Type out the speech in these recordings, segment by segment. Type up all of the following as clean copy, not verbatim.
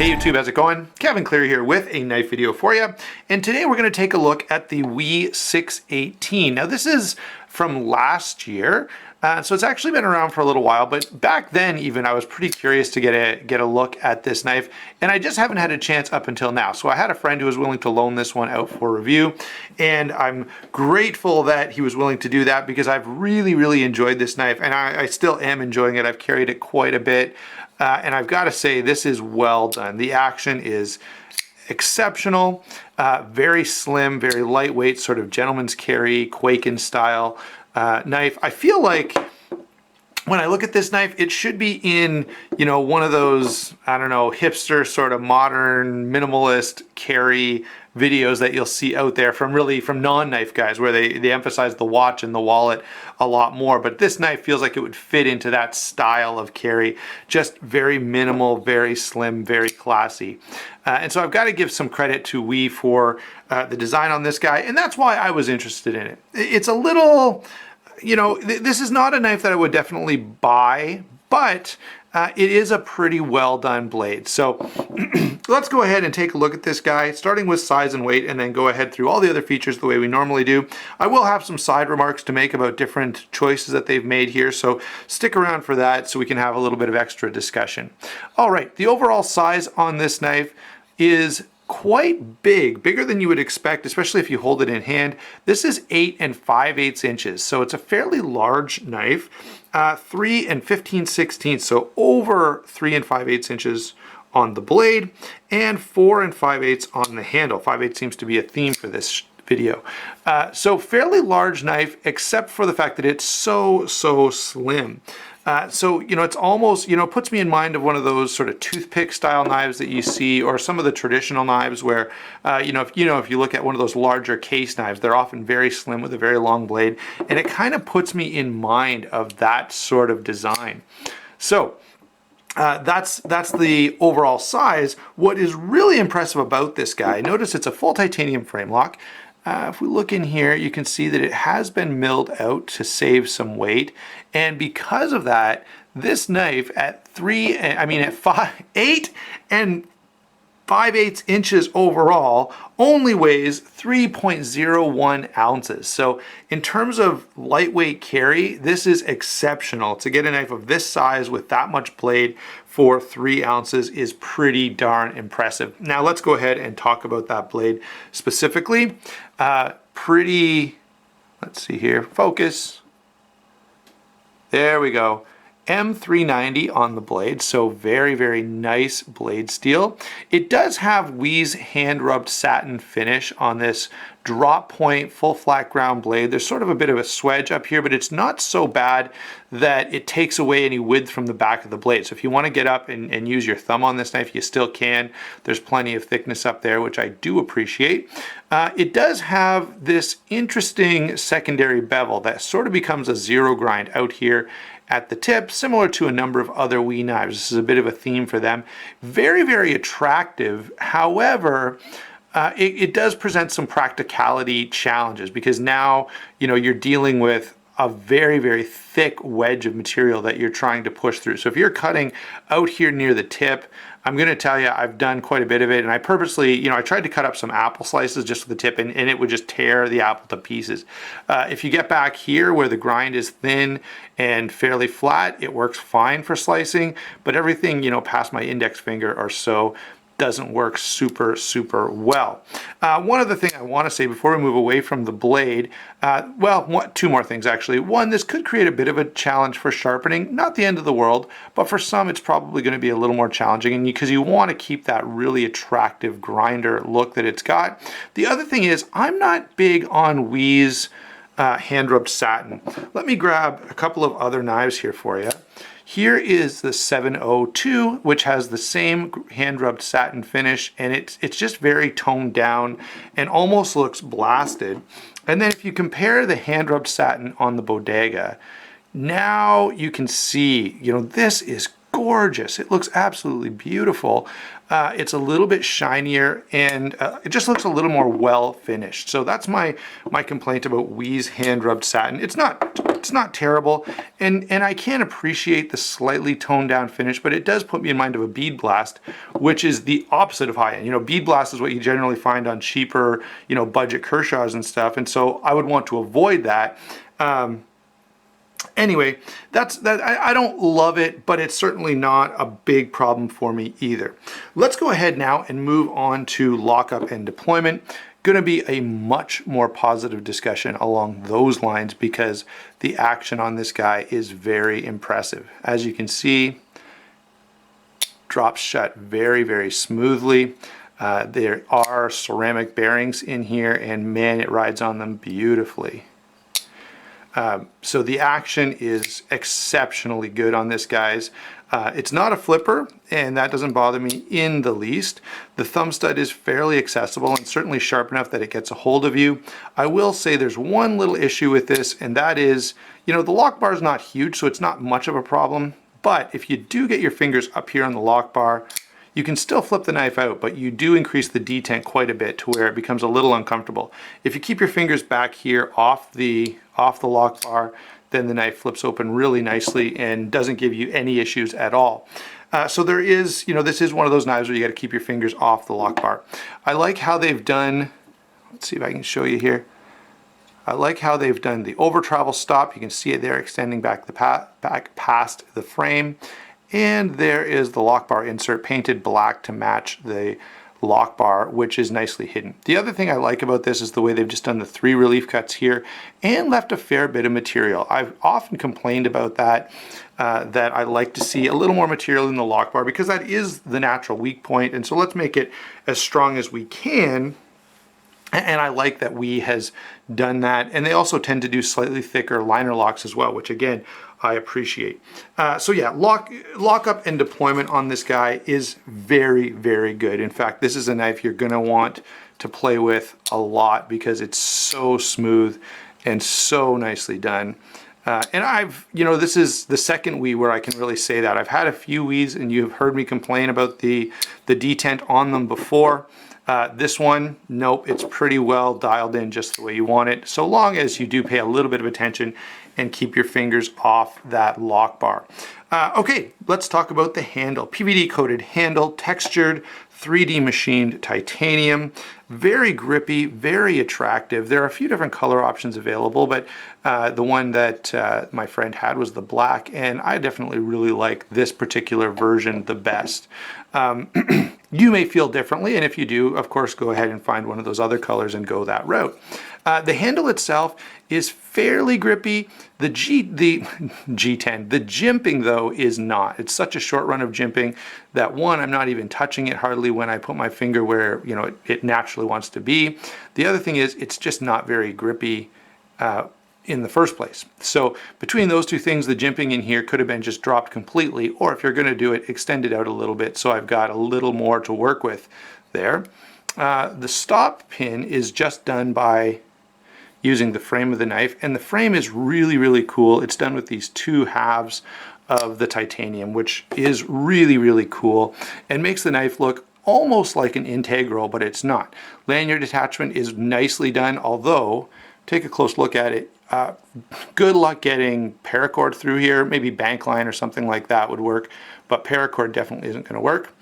Hey YouTube, how's it going? Kevin Cleary here with a knife video for you. And today we're going to take a look at the WE 618. Now this is from last year, so it's actually been around for a little while, but back then even I was pretty curious to get a look at this knife, and I just haven't had a chance up until now. So I had a friend who was willing to loan this one out for review, and I'm grateful that he was willing to do that because I've really enjoyed this knife, and I still am enjoying it. I've carried it quite a bit. And I've got to say, this is well done. The action is exceptional, very slim, very lightweight, sort of gentleman's carry, Quaken style knife. I feel like when I look at this knife, it should be in, you know, one of those, I don't know, hipster sort of modern minimalist carry videos that you'll see out there from non-knife guys, where they emphasize the watch and the wallet a lot more. But this knife feels like it would fit into that style of carry, just very minimal, very slim, very classy. And so I've got to give some credit to WE for the design on this guy, and that's why I was interested in it. It's a little, you know, this is not a knife that I would definitely buy, but it is a pretty well done blade. So let's go ahead and take a look at this guy, starting with size and weight, and then go ahead through all the other features the way we normally do. I will have some side remarks to make about different choices that they've made here, so stick around for that so we can have a little bit of extra discussion. All right, the overall size on this knife is quite big, bigger than you would expect, especially if you hold it in hand. This is 8 5/8 inches, so it's a fairly large knife. 3 15/16, so over 3 5/8 inches on the blade, and 4 5/8 on the handle. 5/8 seems to be a theme for this video. So fairly large knife, except for the fact that it's so slim. So, you know, it's almost, you know, puts me in mind of one of those sort of toothpick style knives that you see, or some of the traditional knives where, if you look at one of those larger case knives, they're often very slim with a very long blade, and it kind of puts me in mind of that sort of design. So that's the overall size. What is really impressive about this guy, notice it's a full titanium frame lock. If we look in here, you can see that it has been milled out to save some weight, and because of that, this knife at 8 5/8 inches overall only weighs 3.01 ounces. So in terms of lightweight carry, this is exceptional. To get a knife of this size with that much blade for 3 ounces is pretty darn impressive. Now let's go ahead and talk about that blade specifically. Let's see here, focus. There we go. M390 on the blade, so very nice blade steel. It does have WE's hand rubbed satin finish on this drop point full flat ground blade. There's sort of a bit of a swedge up here, but it's not so bad that it takes away any width from the back of the blade. So if you want to get up and use your thumb on this knife, you still can. There's plenty of thickness up there, which I do appreciate. It does have this interesting secondary bevel that sort of becomes a zero grind out here at the tip, similar to a number of other WE knives. This is a bit of a theme for them. Very attractive. However, it does present some practicality challenges, because now, you know, you're dealing with a very thick wedge of material that you're trying to push through. So if you're cutting out here near the tip, I'm going to tell you, I've done quite a bit of it, and I purposely, you know, I tried to cut up some apple slices just with the tip, and it would just tear the apple to pieces. If you get back here where the grind is thin and fairly flat, it works fine for slicing, but everything, you know, past my index finger or so doesn't work super well. One other thing I want to say before we move away from the blade, two more things actually. One, this could create a bit of a challenge for sharpening. Not the end of the world, but for some it's probably going to be a little more challenging, and because you want to keep that really attractive grinder look that it's got. The other thing is, I'm not big on WE's hand rubbed satin. Let me grab a couple of other knives here for you. Here is the 702, which has the same hand-rubbed satin finish, and it's just very toned down and almost looks blasted. And then if you compare the hand-rubbed satin on the Bodega, now you can see, you know, this is gorgeous. It looks absolutely beautiful. It's a little bit shinier, and it just looks a little more well finished. So that's my complaint about WE's hand rubbed satin. It's not It's not terrible, and I can appreciate the slightly toned down finish, but it does put me in mind of a bead blast, which is the opposite of high end. You know, bead blast is what you generally find on cheaper, you know, budget Kershaws and stuff, and so I would want to avoid that. Anyway, that's that. I don't love it, but it's certainly not a big problem for me either. Let's go ahead now and move on to lockup and deployment. Going to be a much more positive discussion along those lines because the action on this guy is very impressive. As you can see, drops shut very, very smoothly. There are ceramic bearings in here, and man, it rides on them beautifully. So the action is exceptionally good on this, guys. It's not a flipper, and that doesn't bother me in the least. The thumb stud is fairly accessible and certainly sharp enough that it gets a hold of you. I will say there's one little issue with this, and that is, you know, the lock bar is not huge, so it's not much of a problem. But if you do get your fingers up here on the lock bar, you can still flip the knife out, but you do increase the detent quite a bit to where it becomes a little uncomfortable. If you keep your fingers back here off the lock bar, then the knife flips open really nicely and doesn't give you any issues at all. So there is, you know, this is one of those knives where you got to keep your fingers off the lock bar. I like how they've done, let's see if I can show you here. I like how they've done the over travel stop. You can see it there extending back back past the frame. And there is the lock bar insert painted black to match the lock bar, which is nicely hidden. The other thing I like about this is the way they've just done the 3 relief cuts here and left a fair bit of material. I've often complained about that, that I like to see a little more material in the lock bar because that is the natural weak point. And so let's make it as strong as we can. And I like that WE has done that. And they also tend to do slightly thicker liner locks as well, which again, I appreciate. So yeah, lockup and deployment on this guy is very, very good. In fact, this is a knife you're gonna want to play with a lot because it's so smooth and so nicely done. And I've, you know, this is the second WE where I can really say that. I've had a few WEs and you've heard me complain about the detent on them before. This one, nope, it's pretty well dialed in just the way you want it, so long as you do pay a little bit of attention and keep your fingers off that lock bar. Okay, let's talk about the handle. PVD coated handle, textured, 3D machined titanium, very grippy, very attractive. There are a few different color options available, but the one that my friend had was the black, and I definitely really like this particular version the best. You may feel differently, and if you do, of course, go ahead and find one of those other colors and go that route. The handle itself is fairly grippy. The G10, the jimping though is not. It's such a short run of jimping that one, I'm not even touching it hardly when I put my finger where, you know, it naturally wants to be. The other thing is it's just not very grippy in the first place. So between those two things, the jimping in here could have been just dropped completely, or if you're going to do it, extend it out a little bit so I've got a little more to work with there. The stop pin is just done by using the frame of the knife, and the frame is really, really cool. It's done with these 2 halves of the titanium, which is really, really cool and makes the knife look almost like an integral, but it's not. Lanyard attachment is nicely done, although take a close look at it. Good luck getting paracord through here. Maybe bank line or something like that would work, but paracord definitely isn't going to work.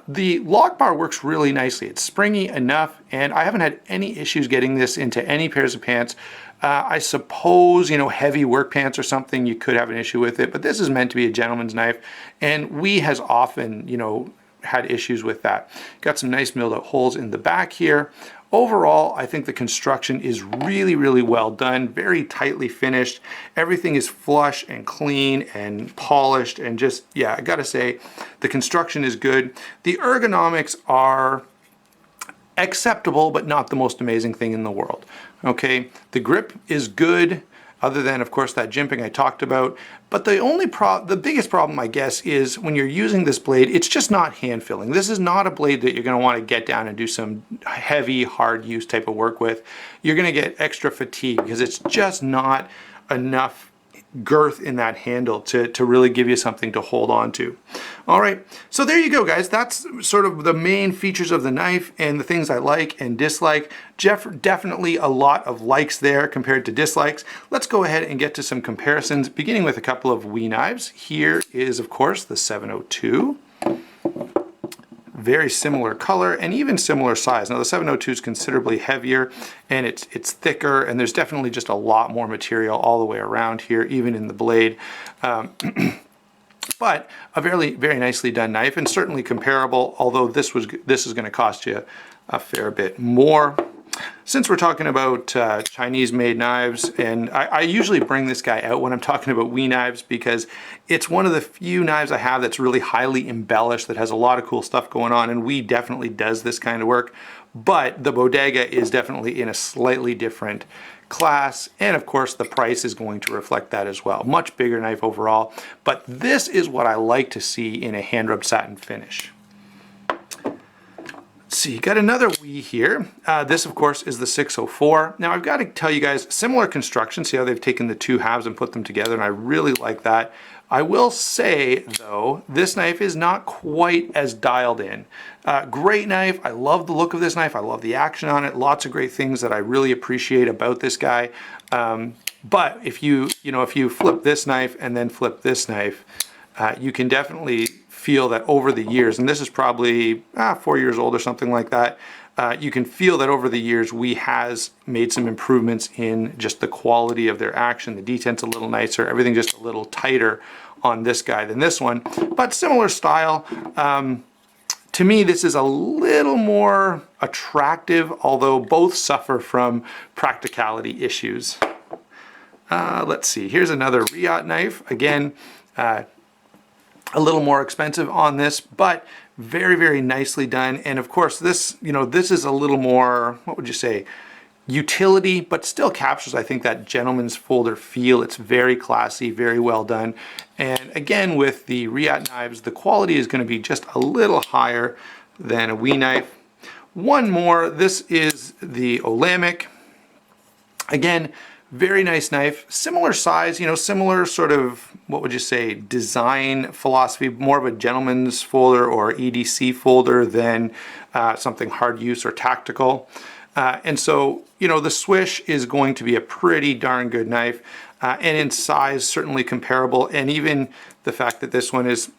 The lock bar works really nicely. It's springy enough, and I haven't had any issues getting this into any pairs of pants. I suppose, you know, heavy work pants or something, you could have an issue with it, but this is meant to be a gentleman's knife, and WE has often, you know, had issues with that. Got some nice milled out holes in the back here. Overall, I think the construction is really, really well done, very tightly finished. Everything is flush and clean and polished, and just, yeah, I gotta say, the construction is good. The ergonomics are acceptable, but not the most amazing thing in the world. Okay, the grip is good, other than, of course, that jimping I talked about. But the biggest problem, I guess, is when you're using this blade, it's just not hand filling. This is not a blade that you're going to want to get down and do some heavy, hard use type of work with. You're going to get extra fatigue because it's just not enough girth in that handle to really give you something to hold on to. All right, so there you go, guys. That's sort of the main features of the knife and the things I like and dislike. Definitely a lot of likes there compared to dislikes. Let's go ahead and get to some comparisons, beginning with a couple of WE knives. Here is, of course, the 702. Very similar color and even similar size. Now the 702 is considerably heavier and it's thicker, and there's definitely just a lot more material all the way around here, even in the blade. But a very nicely done knife, and certainly comparable, although this is going to cost you a fair bit more. Since we're talking about Chinese-made knives, and I usually bring this guy out when I'm talking about WE knives because it's one of the few knives I have that's really highly embellished, that has a lot of cool stuff going on, and WE definitely does this kind of work. But the Bodega is definitely in a slightly different class, and of course the price is going to reflect that as well. Much bigger knife overall, but this is what I like to see in a hand-rubbed satin finish. So you got another WE here. This, of course, is the 604. Now, I've got to tell you guys, similar construction. See how they've taken the two halves and put them together, and I really like that. I will say, though, this knife is not quite as dialed in. Great knife. I love the look of this knife. I love the action on it. Lots of great things that I really appreciate about this guy. But if you flip this knife and then flip this knife, you can definitely feel that over the years, and this is probably 4 years old or something like that, you can feel that over the years WE has made some improvements in just the quality of their action. The detent's a little nicer, everything just a little tighter on this guy than this one, but similar style. To me, this is a little more attractive, although both suffer from practicality issues. Let's see, here's another Riot knife. Again, a little more expensive on this, but very nicely done. And of course, this is a little more, what would you say, utility, but still captures, I think, that gentleman's folder feel. It's very classy, very well done. And again, with the Riot knives, the quality is going to be just a little higher than a WE knife. One more, this is the Olamic. Again, very nice knife, similar size, similar sort of, what would you say, design philosophy, more of a gentleman's folder or EDC folder than something hard use or tactical. And so, the swish is going to be a pretty darn good knife, and in size, certainly comparable, and even the fact that this one is,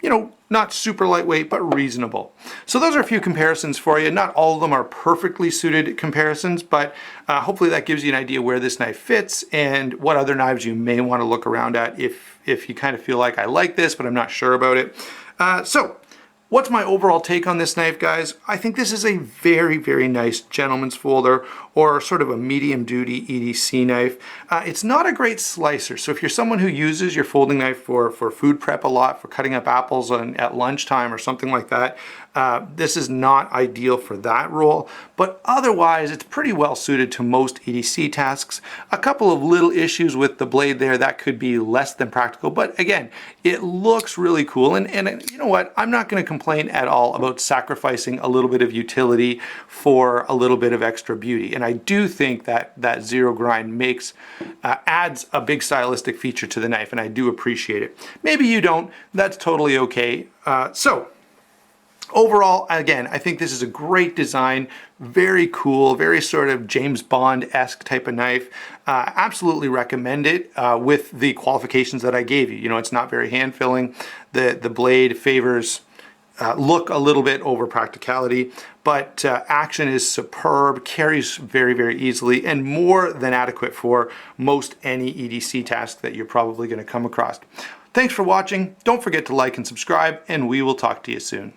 not super lightweight, but reasonable. So those are a few comparisons for you. Not all of them are perfectly suited comparisons, but hopefully that gives you an idea where this knife fits and what other knives you may want to look around at if you kind of feel like, I like this, but I'm not sure about it. So what's my overall take on this knife, guys? I think this is a very nice gentleman's folder, or sort of a medium duty EDC knife. It's not a great slicer, so if you're someone who uses your folding knife for food prep a lot, for cutting up apples at lunchtime or something like that, this is not ideal for that role, but otherwise it's pretty well suited to most EDC tasks. A couple of little issues with the blade there that could be less than practical, but again, it looks really cool, and you know what, I'm not going to complain at all about sacrificing a little bit of utility for a little bit of extra beauty. And I do think that zero grind adds a big stylistic feature to the knife, and I do appreciate it. Maybe you don't, that's totally okay. So overall, again, I think this is a great design, very cool, very sort of James Bond-esque type of knife. Absolutely recommend it with the qualifications that I gave you. It's not very hand-filling. The blade favors look a little bit over practicality, but action is superb, carries very easily, and more than adequate for most any EDC task that you're probably going to come across. Thanks for watching. Don't forget to like and subscribe, and we will talk to you soon.